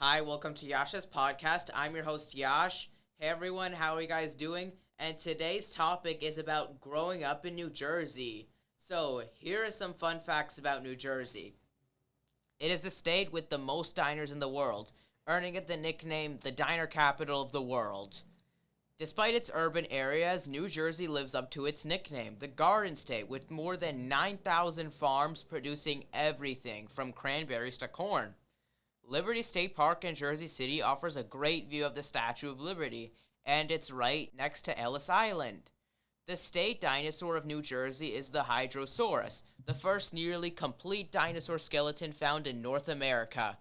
Hi, welcome to Yash's podcast. I'm your host, Yash. Hey everyone, how are you guys doing? And today's topic is about growing up in New Jersey. So, here are some fun facts about New Jersey. It is the state with the most diners in the world, earning it the nickname the diner capital of the world. Despite its urban areas, New Jersey lives up to its nickname, the Garden State, with more than 9,000 farms producing everything from cranberries to corn. Liberty State Park in Jersey City offers a great view of the Statue of Liberty, and it's right next to Ellis Island. The state dinosaur of New Jersey is the Hydrosaurus, the first nearly complete dinosaur skeleton found in North America.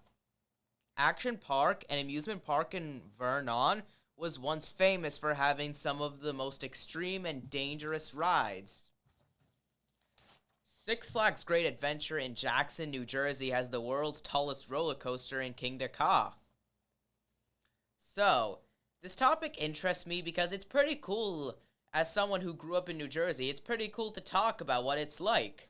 Action Park, an amusement park in Vernon, was once famous for having some of the most extreme and dangerous rides. Six Flags Great Adventure in Jackson, New Jersey has the world's tallest roller coaster in Kingda Ka. So, this topic interests me because it's pretty cool as someone who grew up in New Jersey. It's pretty cool to talk about what it's like.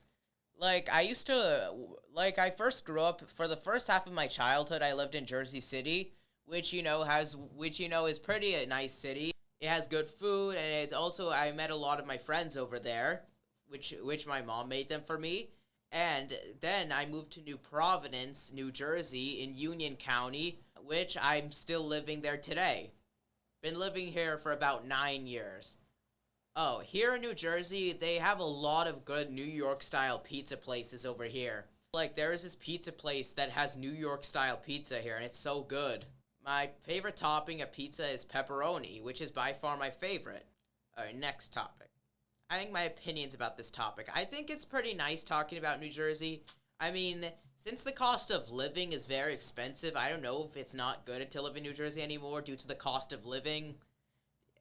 I first grew up, for the first half of my childhood, I lived in Jersey City, is pretty a nice city. It has good food, and it's also, I met a lot of my friends over there, which my mom made them for me. And then I moved to New Providence, New Jersey, in Union County, which I'm still living there today. Been living here for about 9 years. Oh, here in New Jersey, they have a lot of good New York-style pizza places over here. Like, there is this pizza place that has New York-style pizza here, and it's so good. My favorite topping of pizza is pepperoni, which is by far my favorite. Alright, next topic. I think my opinions about this topic. I think it's pretty nice talking about New Jersey. I mean, since the cost of living is very expensive, I don't know if it's not good to live in New Jersey anymore due to the cost of living.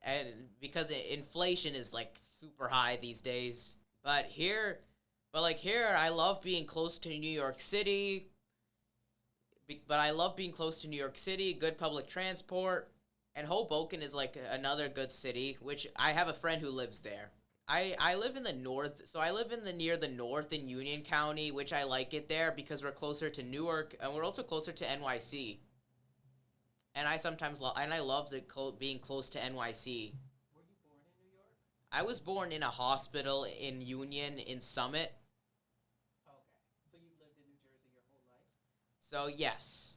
And because inflation is like super high these days. But here, I love being close to New York City. Good public transport. And Hoboken is like another good city, which I have a friend who lives there. I live in the north, so I live in the near the north in Union County, which I like it there because we're closer to Newark, and we're also closer to NYC. And I love being close to NYC. Were you born in New York? I was born in a hospital in Union in Summit, Okay. So you've lived in New Jersey your whole life? so yes.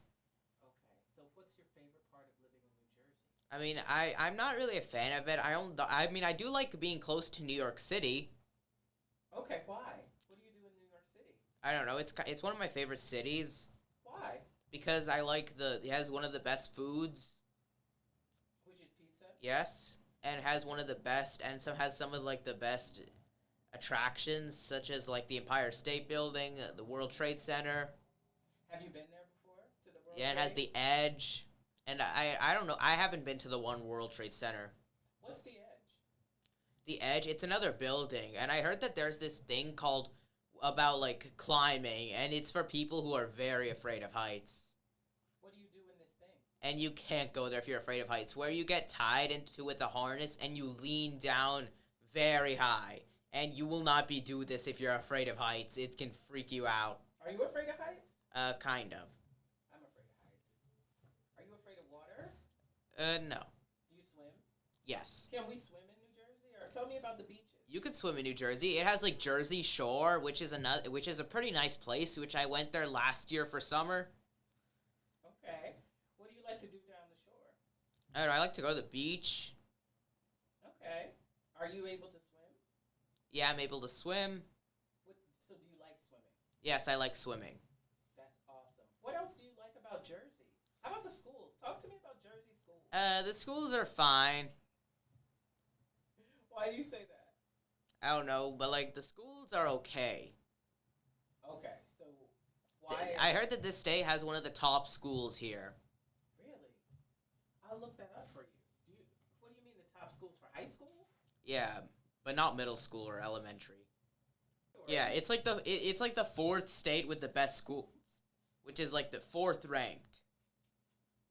Okay. So what's your favorite part of living in New Jersey? I mean, I'm not really a fan of it. I do like being close to New York City. Okay, why? What do you do in New York City? I don't know. It's one of my favorite cities Why? because it has one of the best foods. Which is pizza? Yes, and has one of the best, and has some of like the best attractions, such as like the Empire State Building, the World Trade Center. Have you been there before? To the World Yeah, it has Trade? the Edge, and I don't know. I haven't been to the one World Trade Center. What's the edge? The Edge, it's another building, and I heard that there's this thing called about like climbing, and it's for people who are very afraid of heights. What do you do in this thing? And you can't go there if you're afraid of heights, where you get tied into with a harness and you lean down very high. And you will not do this if you're afraid of heights. It can freak you out. Are you afraid of heights? Kind of. I'm afraid of heights. Are you afraid of water? No. Do you swim? Yes. Can we swim in New Jersey? Or tell me about the beaches. You could swim in New Jersey. It has like Jersey Shore, which is a pretty nice place, which I went there last year for summer. Okay. What do you like to do down the shore? I like to go to the beach. Okay. Are you able to swim? Yeah, I'm able to swim. So do you like swimming? Yes, I like swimming. That's awesome. What else do you like about Jersey? How about the schools? Talk to me about Jersey schools. The schools are fine. Why do you say that? I don't know, but like the schools are okay. Okay, so why? I heard that this state has one of the top schools here. Really? I'll look that up for you. What do you mean the top schools for high school? Yeah, but not middle school or elementary. Or- Yeah, it's like the fourth state with the best schools, which is like the fourth ranked.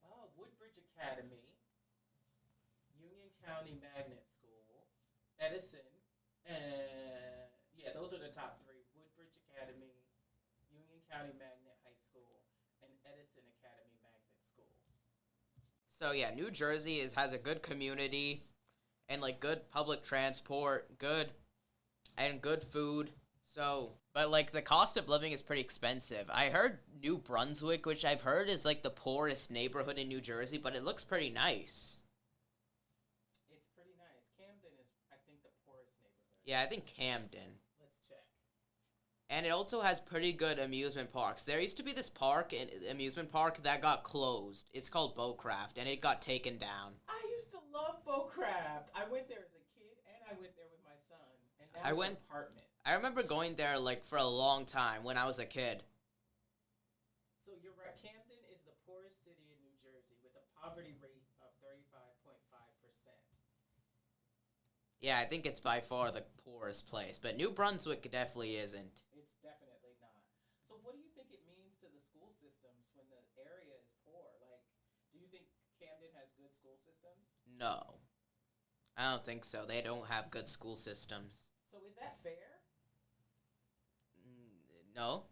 Oh, Woodbridge Academy, Union County Magnet School, Edison, and yeah, those are the top three. Woodbridge Academy, Union County Magnet High School, and Edison Academy Magnet School. So yeah, New Jersey has a good community and like good public transport, good food. So, but like the cost of living is pretty expensive. I heard New Brunswick, which I've heard is like the poorest neighborhood in New Jersey, but it looks pretty nice. It's pretty nice. Camden is, I think, the poorest neighborhood. Yeah, I think Camden. Let's check. And it also has pretty good amusement parks. There used to be this amusement park that got closed. It's called Bowcraft, and it got taken down. I used to love Bowcraft. I went there as a kid, and I went there with my son. And now I it's went. apartments. I remember going there like for a long time when I was a kid. So you're right. Camden is the poorest city in New Jersey with a poverty rate of 35.5%. Yeah, I think it's by far the poorest place, but New Brunswick definitely isn't. It's definitely not. So what do you think it means to the school systems when the area is poor? Like, do you think Camden has good school systems? No, I don't think so. They don't have good school systems. So is that fair? No.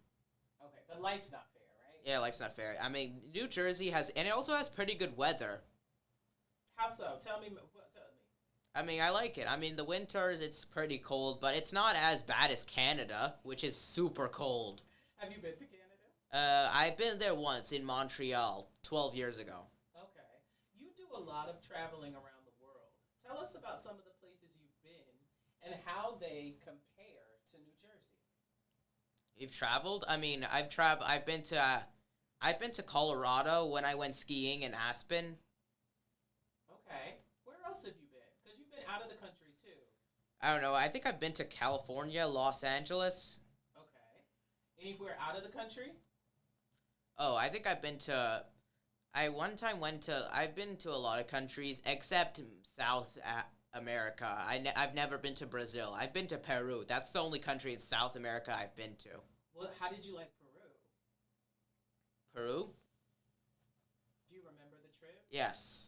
Okay, but life's not fair, right? Yeah, life's not fair. I mean, New Jersey has, and it also has pretty good weather. How so? Tell me. I mean, I like it. I mean, the winters, it's pretty cold, but it's not as bad as Canada, which is super cold. Have you been to Canada? I've been there once in Montreal 12 years ago. Okay. You do a lot of traveling around the world. Tell us about some of the places you've been and how they compare to New Jersey. You've traveled? I mean, I've been to Colorado when I went skiing in Aspen. Okay. Where else have you been? Because you've been out of the country too. I don't know. I think I've been to California, Los Angeles. Okay. Anywhere out of the country? Oh, I think I've been to. I one time went to. I've been to a lot of countries except South America. I've never been to Brazil. I've been to Peru. That's the only country in South America I've been to. Well, how did you like Peru? Peru? Do you remember the trip? Yes.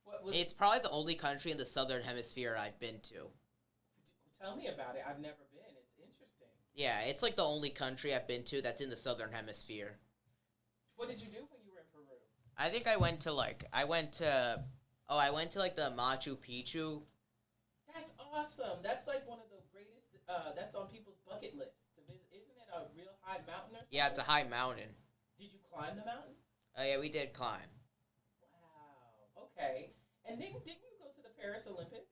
What was? It's probably the only country in the southern hemisphere I've been to. Tell me about it. I've never been. It's interesting. Yeah, it's like the only country I've been to that's in the southern hemisphere. What did you do when you were in Peru? I think I went to like the Machu Picchu. That's awesome. That's like one of the greatest. That's on people's bucket list to visit. Isn't it a real high mountain or something? Yeah, it's a high mountain. Did you climb the mountain? Oh yeah, we did climb. Wow. Okay. And didn't you go to the Paris Olympics?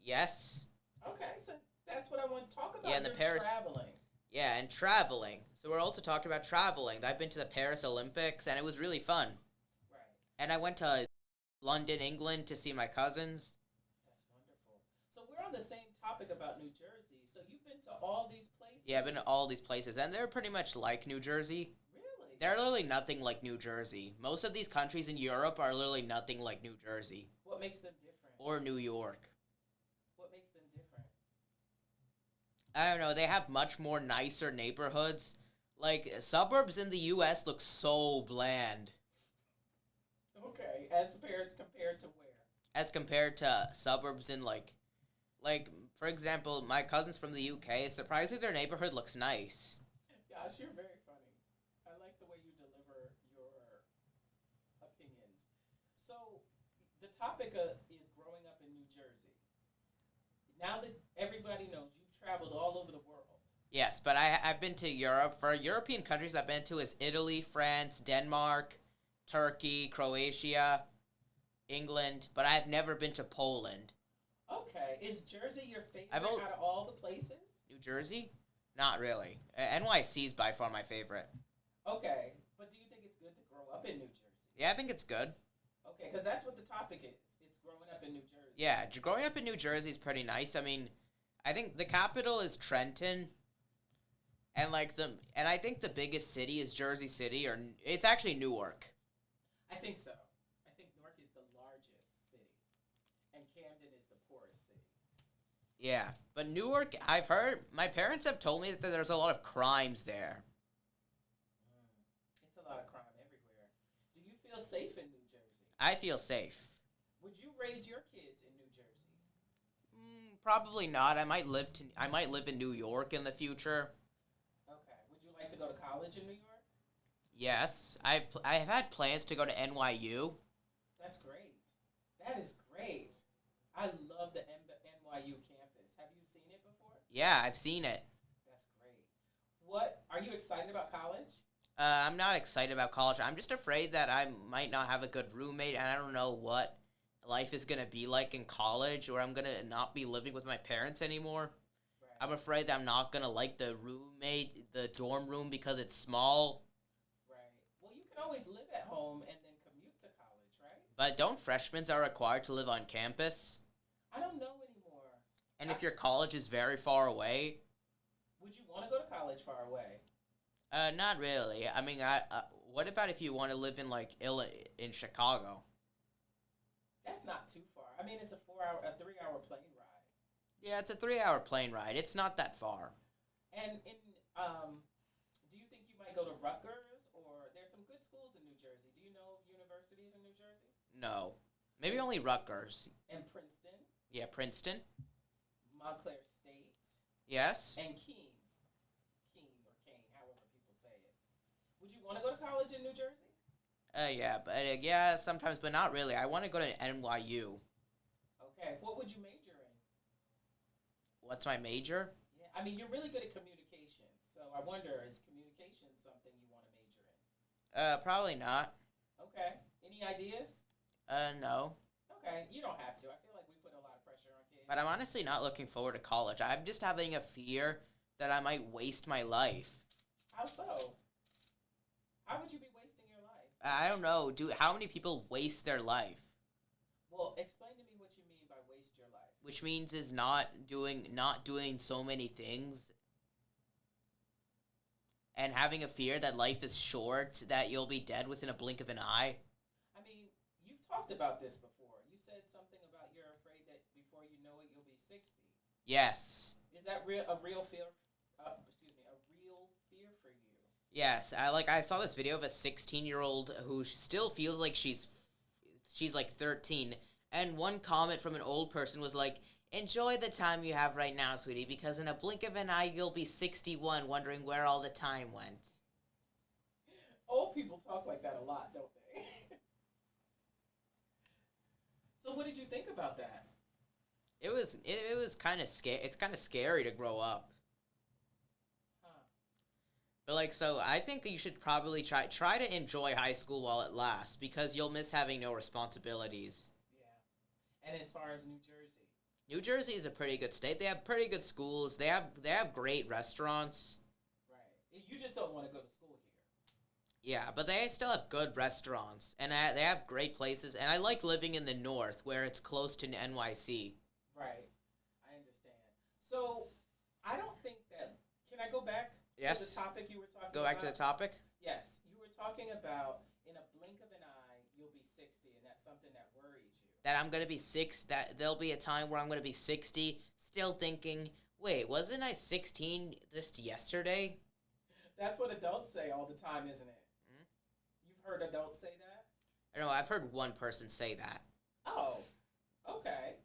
Yes. Okay, so that's what I want to talk about. Yeah, and the Paris traveling. Yeah, and traveling. So we're also talking about traveling. I've been to the Paris Olympics, and it was really fun. Right. And I went to London, England, to see my cousins. That's wonderful. So we're on the same topic about New Jersey. So you've been to all these places? Yeah, I've been to all these places, and they're pretty much like New Jersey. Really? They're literally nothing like New Jersey. Most of these countries in Europe are literally nothing like New Jersey. What makes them different? Or New York. What makes them different? I don't know, they have much more nicer neighborhoods. Like, suburbs in the U.S. look so bland. Okay, as compared to where? As compared to suburbs in, like, for example, my cousins from the UK, surprisingly their neighborhood looks nice. Gosh, you're very funny. I like the way you deliver your opinions. So, the topic is growing up in New Jersey. Now that everybody knows you've traveled all over the world. Yes, but I've been to Europe. For European countries I've been to is Italy, France, Denmark, Turkey, Croatia, England, but I've never been to Poland. Okay, is Jersey your favorite out of all the places? New Jersey? Not really. NYC is by far my favorite. Okay, but do you think it's good to grow up in New Jersey? Yeah, I think it's good. Okay, because that's what the topic is. It's growing up in New Jersey. Yeah, growing up in New Jersey is pretty nice. I mean, I think the capital is Trenton, and I think the biggest city is Jersey City, or it's actually Newark. I think so. I think Newark is the largest city, and Camden is the poorest city. Yeah, but Newark, I've heard, my parents have told me that there's a lot of crimes there. It's a lot of crime everywhere. Do you feel safe in New Jersey? I feel safe. Would you raise your kids in New Jersey? Probably not. I might live in New York in the future. Okay. Would you like to go to college in New York? Yes, I have had plans to go to NYU. That's great. That is great. I love the NYU campus. Have you seen it before? Yeah, I've seen it. That's great. What are you excited about college? I'm not excited about college. I'm just afraid that I might not have a good roommate, and I don't know what life is gonna be like in college, or I'm gonna not be living with my parents anymore. I'm Right. afraid that I'm not gonna like the dorm room because it's small. Right. Well, you can always live at home and then commute to college, right? But don't freshmen are required to live on campus? I don't know anymore. And I, if your college is very far away, would you want to go to college far away? not really. I mean, what about if you want to live in like in Chicago? That's not too far. I mean, it's a 3 hour plane ride. Yeah, it's a 3 hour plane ride. It's not that far. And do you think you might go to Rutgers or there's some good schools in New Jersey? Do you know universities in New Jersey? No, maybe only Rutgers. And Princeton, Yeah, Princeton. Montclair State, Yes. and Keene or Kane, however people say it. Would you want to go to college in New Jersey? Yeah, but yeah, sometimes, but not really. I want to go to NYU. Okay. What would you major in? What's my major? Yeah, I mean, you're really good at communication, so I wonder, is communication something you want to major in? Probably not. Okay. Any ideas? No. Okay, you don't have to. I feel like we put a lot of pressure on kids. But I'm honestly not looking forward to college. I'm just having a fear that I might waste my life. How so? How would you be wasting your life? I don't know. How many people waste their life? Well, explain to me what you mean by waste your life. Which means is not doing so many things and having a fear that life is short, that you'll be dead within a blink of an eye. I mean, you've talked about this before. You said something about you're afraid that before you know it, you'll be 60. Yes. Is that a real fear? Excuse me, a real fear for you? Yes. I saw this video of a 16-year-old who still feels like she's like 13, and one comment from an old person was like, "Enjoy the time you have right now, sweetie, because in a blink of an eye you'll be 61 wondering where all the time went." Old people talk like that a lot, don't they? So what did you think about that? It was kind of scary. It's kind of scary to grow up. Huh. But so I think you should probably try to enjoy high school while it lasts, because you'll miss having no responsibilities. Yeah. And as far as New Jersey? New Jersey is a pretty good state. They have pretty good schools. They have great restaurants. Right. You just don't want to go to school here. Yeah, but they still have good restaurants, and they have great places. And I like living in the north, where it's close to NYC. Right. I understand. So, I don't think that... Can I go back to Yes. the topic you were talking about? Go back to the topic. Yes. You were talking about, in a blink of an eye, you'll be 60, and that's something that worries you. That I'm gonna be that there'll be a time where I'm gonna be 60, still thinking, wait, wasn't I 16 just yesterday? That's what adults say all the time, isn't it? Hmm? You've heard adults say that? I don't know. I've heard one person say that. Oh, okay.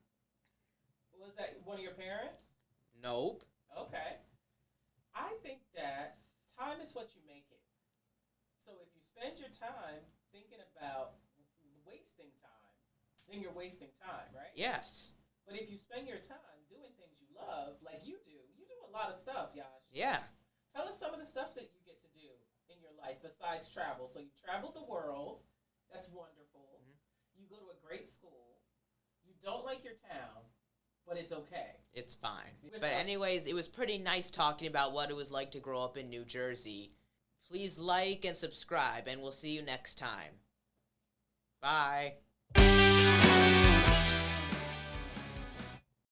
Was that one of your parents? Nope. Okay. I think that time is what you make it. So if you spend your time thinking about wasting time, then you're wasting time, right? Yes. But if you spend your time doing things you love, like you do a lot of stuff, Yash. Yeah. Tell us some of the stuff that you get to do in your life besides travel. So you traveled the world. That's wonderful. Mhm. You go to a great school. You don't like your town, but it's okay. It's fine. With But our- anyways, it was pretty nice talking about what it was like to grow up in New Jersey. Please like and subscribe, and we'll see you next time. Bye.